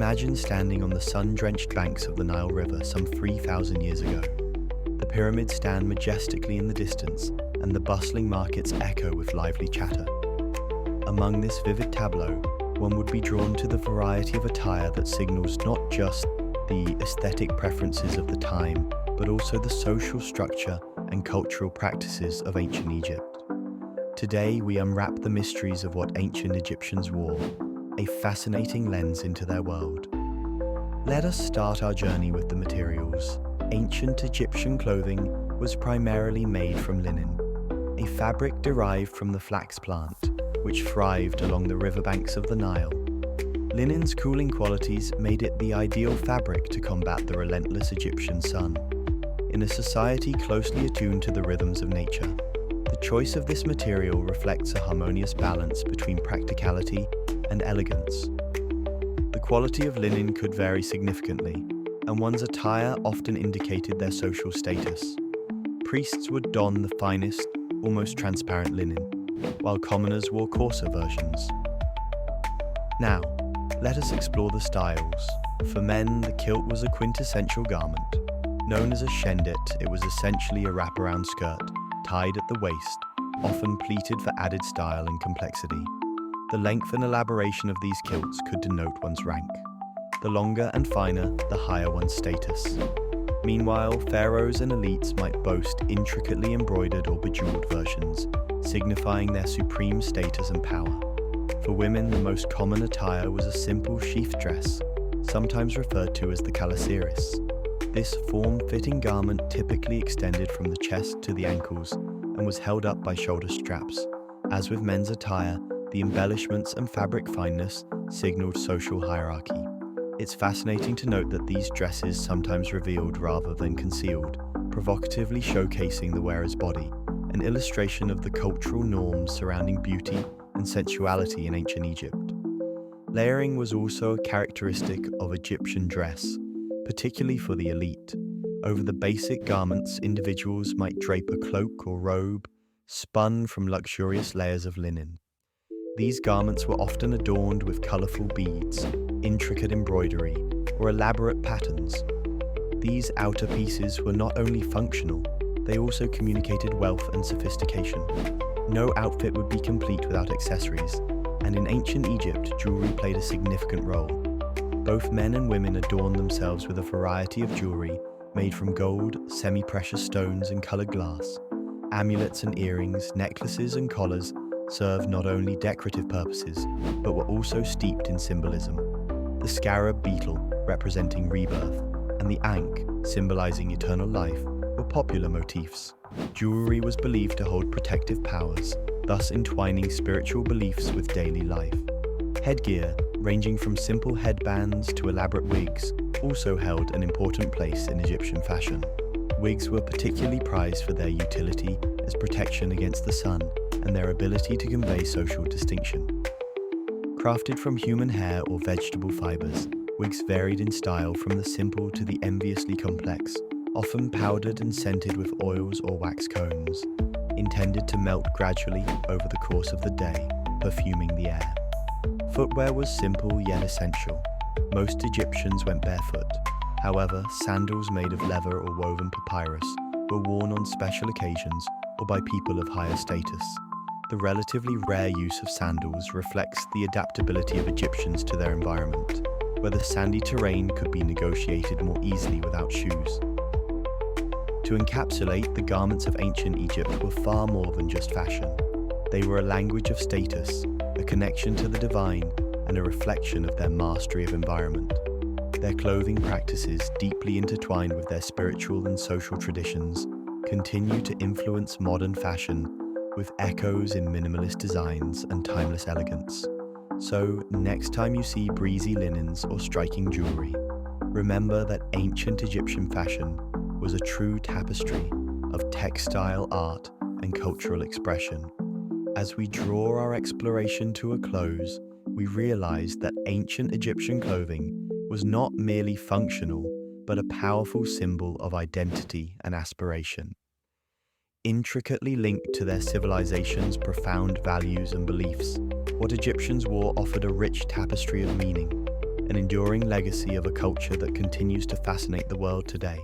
Imagine standing on the sun-drenched banks of the Nile River some 3,000 years ago. The pyramids stand majestically in the distance, and the bustling markets echo with lively chatter. Among this vivid tableau, one would be drawn to the variety of attire that signals not just the aesthetic preferences of the time, but also the social structure and cultural practices of ancient Egypt. Today, we unwrap the mysteries of what ancient Egyptians wore, a fascinating lens into their world. Let us start our journey with the materials. Ancient Egyptian clothing was primarily made from linen, a fabric derived from the flax plant, which thrived along the riverbanks of the Nile. Linen's cooling qualities made it the ideal fabric to combat the relentless Egyptian sun. In a society closely attuned to the rhythms of nature, the choice of this material reflects a harmonious balance between practicality and elegance. The quality of linen could vary significantly, and one's attire often indicated their social status. Priests would don the finest, almost transparent linen, while commoners wore coarser versions. Now, let us explore the styles. For men, the kilt was a quintessential garment. Known as a shendyt, it was essentially a wraparound skirt, tied at the waist, often pleated for added style and complexity. The length and elaboration of these kilts could denote one's rank. The longer and finer, the higher one's status. Meanwhile, pharaohs and elites might boast intricately embroidered or bejeweled versions, signifying their supreme status and power. For women, the most common attire was a simple sheath dress, sometimes referred to as the kalasiris. This form-fitting garment typically extended from the chest to the ankles and was held up by shoulder straps. As with men's attire, the embellishments and fabric fineness signaled social hierarchy. It's fascinating to note that these dresses sometimes revealed rather than concealed, provocatively showcasing the wearer's body, an illustration of the cultural norms surrounding beauty and sensuality in ancient Egypt. Layering was also a characteristic of Egyptian dress, particularly for the elite. Over the basic garments, individuals might drape a cloak or robe, spun from luxurious layers of linen. These garments were often adorned with colorful beads, intricate embroidery, or elaborate patterns. These outer pieces were not only functional, they also communicated wealth and sophistication. No outfit would be complete without accessories, and in ancient Egypt, jewelry played a significant role. Both men and women adorned themselves with a variety of jewelry made from gold, semi-precious stones, and colored glass. Amulets and earrings, necklaces and collars served not only decorative purposes, but were also steeped in symbolism. The scarab beetle, representing rebirth, and the ankh, symbolizing eternal life, were popular motifs. Jewelry was believed to hold protective powers, thus entwining spiritual beliefs with daily life. Headgear, ranging from simple headbands to elaborate wigs, also held an important place in Egyptian fashion. Wigs were particularly prized for their utility as protection against the sun and their ability to convey social distinction. Crafted from human hair or vegetable fibers, wigs varied in style from the simple to the enviously complex, often powdered and scented with oils or wax cones, intended to melt gradually over the course of the day, perfuming the air. Footwear was simple yet essential. Most Egyptians went barefoot. However, sandals made of leather or woven papyrus were worn on special occasions or by people of higher status. The relatively rare use of sandals reflects the adaptability of Egyptians to their environment, where the sandy terrain could be negotiated more easily without shoes. To encapsulate, the garments of ancient Egypt were far more than just fashion. They were a language of status, a connection to the divine, and a reflection of their mastery of environment. Their clothing practices, deeply intertwined with their spiritual and social traditions, continue to influence modern fashion with echoes in minimalist designs and timeless elegance. So, next time you see breezy linens or striking jewelry, remember that ancient Egyptian fashion was a true tapestry of textile art and cultural expression. As we draw our exploration to a close, we realize that ancient Egyptian clothing was not merely functional, but a powerful symbol of identity and aspiration. Intricately linked to their civilization's profound values and beliefs, what Egyptians wore offered a rich tapestry of meaning, an enduring legacy of a culture that continues to fascinate the world today.